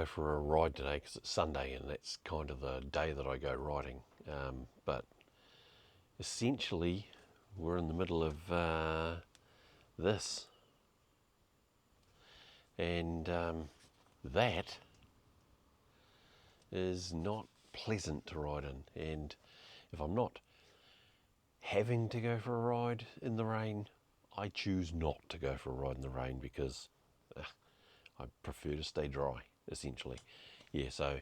go for a ride today because it's Sunday and that's kind of the day that I go riding. But essentially, we're in the middle of this, and that is not pleasant to ride in. And if I'm not having to go for a ride in the rain, I choose not to go for a ride in the rain because I prefer to stay dry, essentially. Yeah, so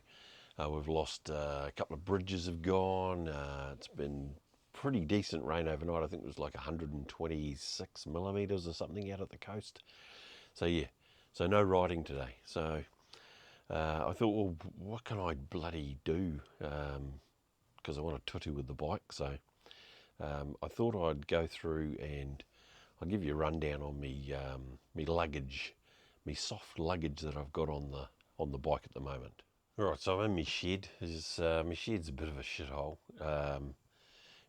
we've lost a couple of bridges have gone. It's been pretty decent rain overnight. I think it was like 126 millimetres or something out at the coast. So yeah, so no riding today. So I thought, well, what can I bloody do? Because I want to tutu with the bike. So I thought I'd go through and I'll give you a rundown on me luggage, me soft luggage that I've got on the bike at the moment. Right, so I'm in my shed. My shed's a bit of a shithole.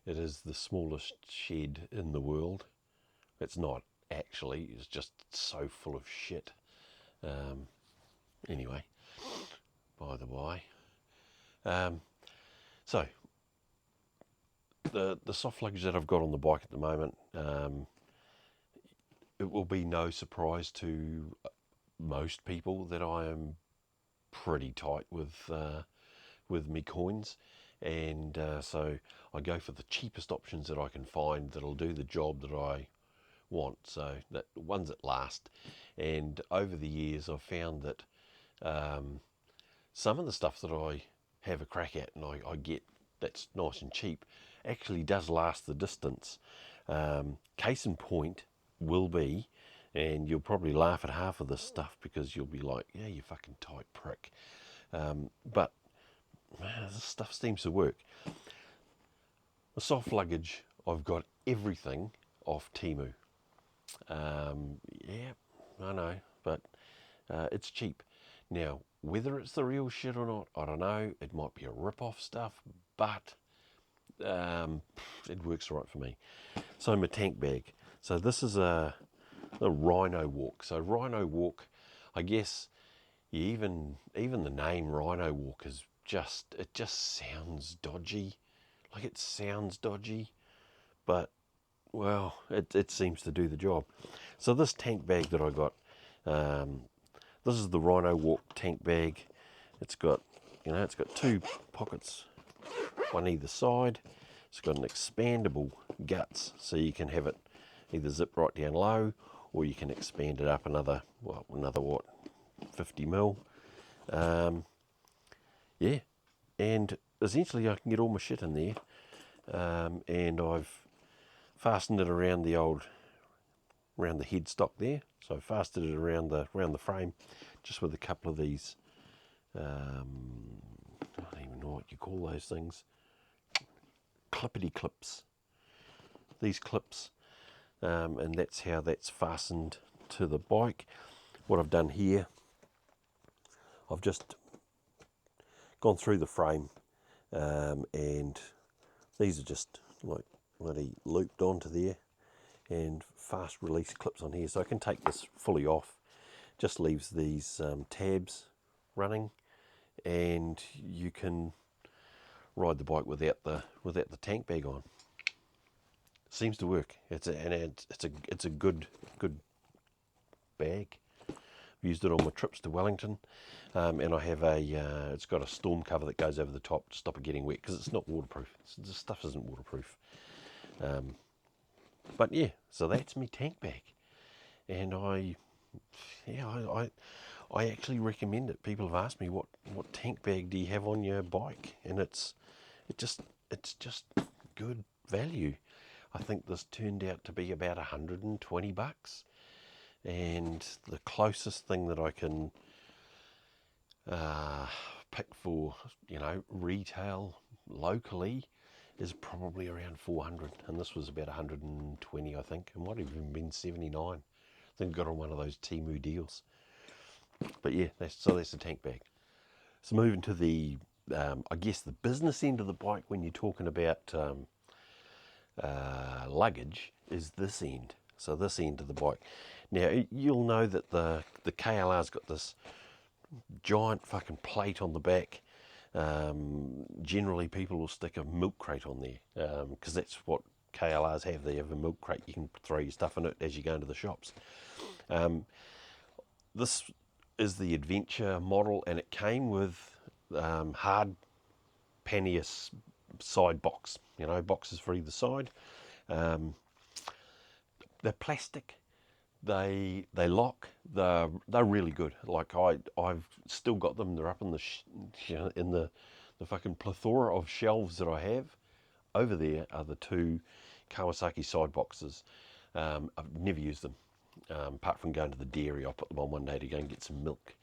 It is the smallest shed in the world. It's not actually. It's just so full of shit. Anyway, by the by. So the soft luggage that I've got on the bike at the moment, it will be no surprise to most people that I am pretty tight with me coins, and so I go for the cheapest options that I can find that'll do the job that I want, so that ones that last. And over the years I've found that some of the stuff that I have a crack at and I get that's nice and cheap actually does last the distance. Case in point will be, and you'll probably laugh at half of this stuff because you'll be like, yeah, you fucking tight prick. But this stuff seems to work. The soft luggage, I've got everything off Temu. Yeah, I know, but it's cheap. Now, whether it's the real shit or not, I don't know. It might be a rip-off stuff, but it works right for me. So my tank bag. So this is a Rhino Walk. So Rhino Walk, I guess, even the name Rhino Walk is just sounds dodgy. Like it sounds dodgy, but well, it seems to do the job. So this tank bag that I got, this is the Rhino Walk tank bag. It's got, it's got two pockets, one either side. It's got an expandable guts, so you can have it either zip right down low, or you can expand it up another 50 mil. Yeah, and essentially I can get all my shit in there, and I've fastened it around the headstock there. So I fastened it around the frame, just with a couple of these. I don't even know what you call those things. Clippity clips. These clips, and that's how that's fastened to the bike. What I've done here, I've just gone through the frame, and these are just like bloody looped onto there, and fast release clips on here, so I can take this fully off. Just leaves these tabs running, and you can ride the bike without the tank bag on. Seems to work. It's a good bag. I've used it on my trips to Wellington, and I have it's got a storm cover that goes over the top to stop it getting wet because it's not waterproof. This stuff isn't waterproof. But yeah, so that's my tank bag, and I actually recommend it. People have asked me what tank bag do you have on your bike, and it's just good value. I think this turned out to be about $120, and the closest thing that I can pick for retail locally is probably around 400, and this was about 120, I think. It might have even been 79. I think I got on one of those Temu deals. But yeah, that's the tank bag. So moving to the, I guess the business end of the bike when you're talking about luggage is this end. So this end of the bike. Now you'll know that the KLR's got this giant fucking plate on the back. Generally, people will stick a milk crate on there because that's what KLRs have. They have a milk crate. You can throw your stuff in it as you go into the shops. This is the adventure model, and it came with hard pannier side box. You know, boxes for either side. They're plastic. They lock. They're really good. Like I've still got them. They're up in the in the fucking plethora of shelves that I have. Over there are the two Kawasaki side boxes. I've never used them apart from going to the dairy. I put them on one day to go and get some milk.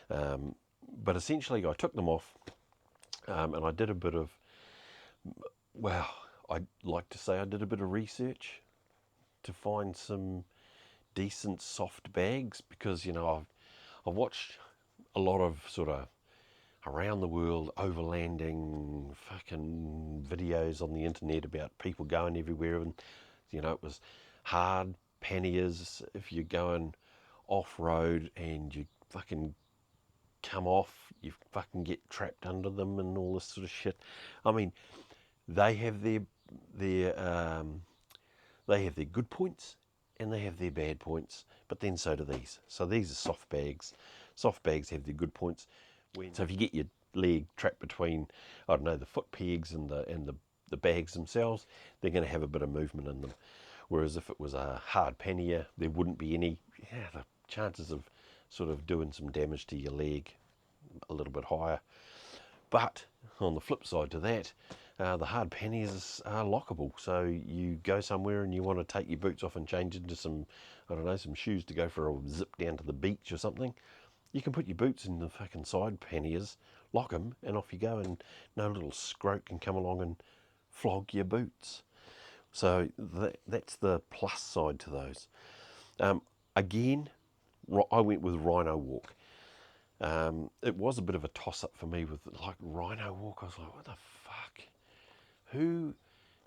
But essentially, I took them off and I did a bit of, well, I'd like to say I did a bit of research to find some decent soft bags, because you know I've watched a lot of sort of around the world overlanding fucking videos on the internet about people going everywhere, and you know it was hard panniers if you're going off road and you fucking come off, you fucking get trapped under them and all this sort of shit. I mean, they have their they have their good points and they have their bad points, but then so do these. So these are soft bags. Soft bags have their good points. So if you get your leg trapped between, I don't know, the foot pegs and the bags themselves, they're going to have a bit of movement in them. Whereas if it was a hard pannier, there wouldn't be any. Yeah, the chances of sort of doing some damage to your leg a little bit higher. But on the flip side to that, the hard panniers are lockable. So you go somewhere and you want to take your boots off and change into some, I don't know, some shoes to go for a zip down to the beach or something. You can put your boots in the fucking side panniers, lock them, and off you go, and no little scrote can come along and flog your boots. So that's the plus side to those. Again, I went with Rhino Walk. It was a bit of a toss-up for me with like Rhino Walk. I was like, what the fuck? Who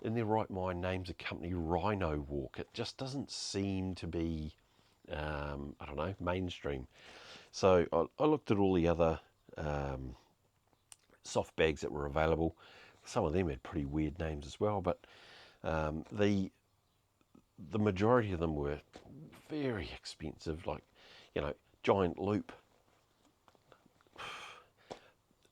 in their right mind names a company Rhino Walk? It just doesn't seem to be, I don't know, mainstream. So I looked at all the other soft bags that were available. Some of them had pretty weird names as well, but the majority of them were very expensive. Like, you know, Giant Loop.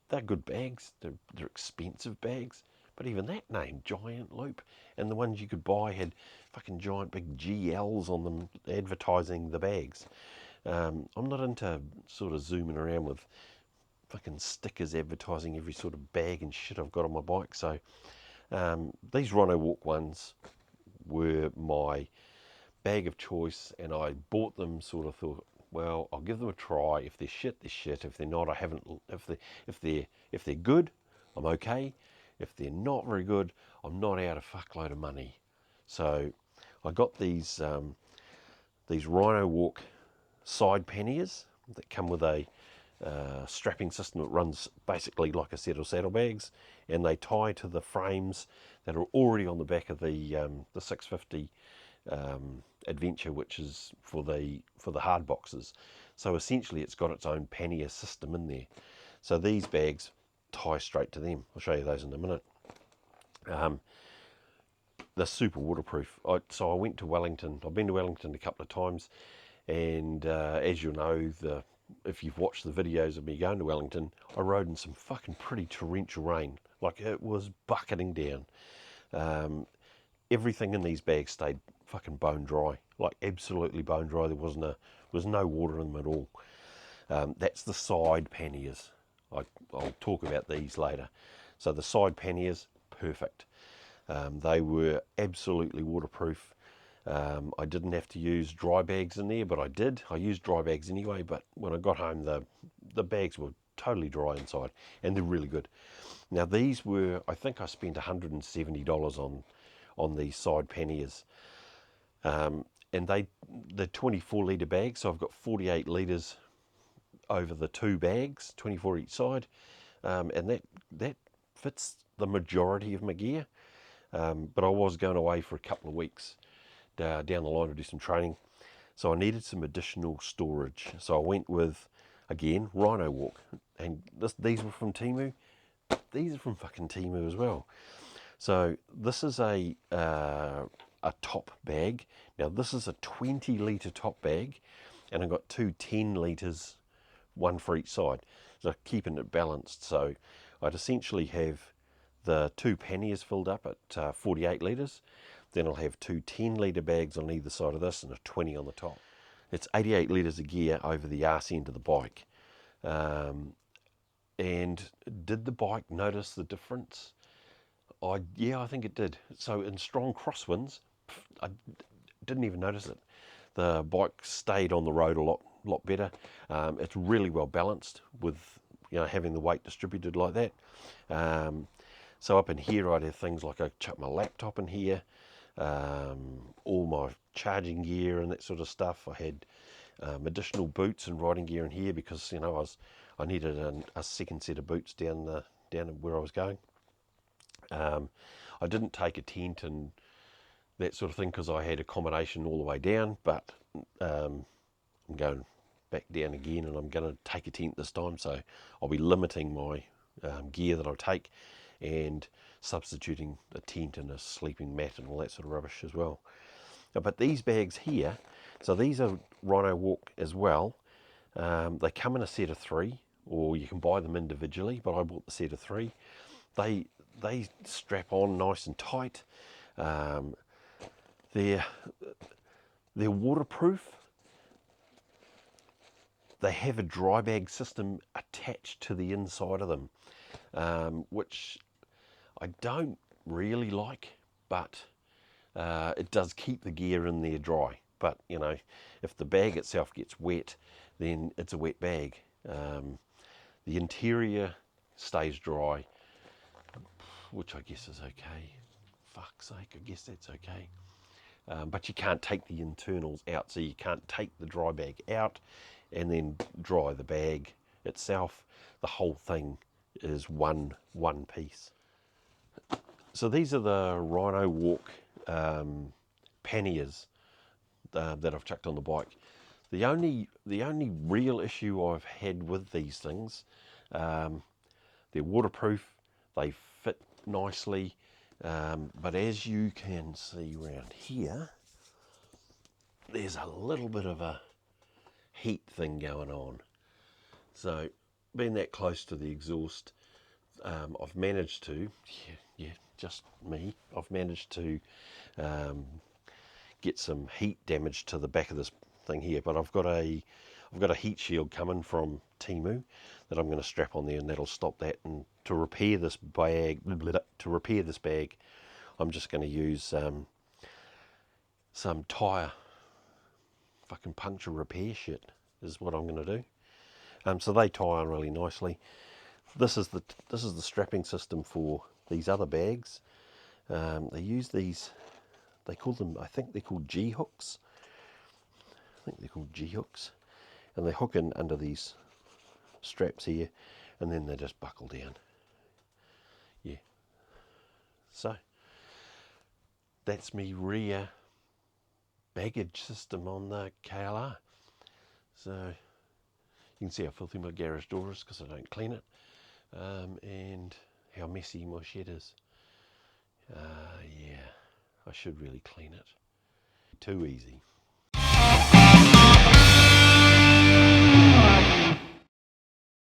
They're good bags. They're expensive bags. But even that name, Giant Loop, and the ones you could buy had fucking giant big GLs on them advertising the bags. I'm not into sort of zooming around with fucking stickers advertising every sort of bag and shit I've got on my bike. So these Rhino Walk ones were my bag of choice, and I bought them, sort of thought, well, I'll give them a try. If they're shit, they're shit. If they're not, I haven't. If they're good, I'm okay. If they're not very good, I'm not out a fuckload of money. So I got these Rhino Walk side panniers that come with a strapping system that runs basically like a set of saddlebags, and they tie to the frames that are already on the back of the 650 Adventure, which is for the hard boxes. So essentially it's got its own pannier system in there. So these bags tie straight to them. I'll show you those in a minute. They're super waterproof. So I went to Wellington. I've been to Wellington a couple of times, and as you'll know, if you've watched the videos of me going to Wellington, I rode in some fucking pretty torrential rain. Like, it was bucketing down. Everything in these bags stayed fucking bone dry, like absolutely bone dry. There was no water in them at all. That's the side panniers. I'll talk about these later. So the side panniers, perfect. They were absolutely waterproof. I didn't have to use dry bags in there, but I did. I used dry bags anyway, but when I got home, the bags were totally dry inside, and they're really good. Now these were, I think I spent $170 on these side panniers. And they're 24 litre bags, so I've got 48 litres over the two bags, 24 each side, and that fits the majority of my gear. But I was going away for a couple of weeks down the line to do some training, so I needed some additional storage. So I went with again, Rhino Walk. And these were from Temu. These are from fucking Temu as well. So this is a top bag. Now this is a 20 litre top bag, and I've got two 10 litres, one for each side. So keeping it balanced. So I'd essentially have the two panniers filled up at 48 litres. Then I'll have two 10 litre bags on either side of this and a 20 on the top. It's 88 litres of gear over the arse end of the bike. And did the bike notice the difference? Yeah, I think it did. So in strong crosswinds, I didn't even notice it. The bike stayed on the road a lot better. It's really well balanced with, you know, having the weight distributed like that. So up in here, I'd have things like I chuck my laptop in here, all my charging gear and that sort of stuff. I had additional boots and riding gear in here because, you know, I needed a second set of boots down where I was going. I didn't take a tent and that sort of thing because I had accommodation all the way down, but I'm going back down again and I'm going to take a tent this time, so I'll be limiting my gear that I'll take and substituting a tent and a sleeping mat and all that sort of rubbish as well. But these bags here, so these are Rhino Walk as well. They come in a set of 3, or you can buy them individually, but I bought the set of 3. They strap on nice and tight. They're waterproof. They have a dry bag system attached to the inside of them, which I don't really like, but it does keep the gear in there dry. But, you know, if the bag itself gets wet, then it's a wet bag. The interior stays dry, which I guess is okay. Fuck's sake, I guess that's okay. But you can't take the internals out, so you can't take the dry bag out and then dry the bag itself. The whole thing is one piece. So these are the Rhino Walk panniers that I've chucked on the bike. The only real issue I've had with these things, they're waterproof, they fit nicely, but as you can see around here, there's a little bit of a heat thing going on. So being that close to the exhaust, I've managed to, just me, I've managed to get some heat damage to the back of this thing here, but I've got a heat shield coming from Temu that I'm going to strap on there, and that'll stop that. And to repair this bag, I'm just going to use some tyre fucking puncture repair shit is what I'm going to do. So they tie on really nicely. This is the strapping system for these other bags. They use these. They call them, I think they're called G hooks. And they hook in under these straps here, and then they just buckle down. Yeah. So that's me rear baggage system on the KLR. So you can see how filthy my garage door is because I don't clean it, and how messy my shed is. Yeah, I should really clean it. Too easy.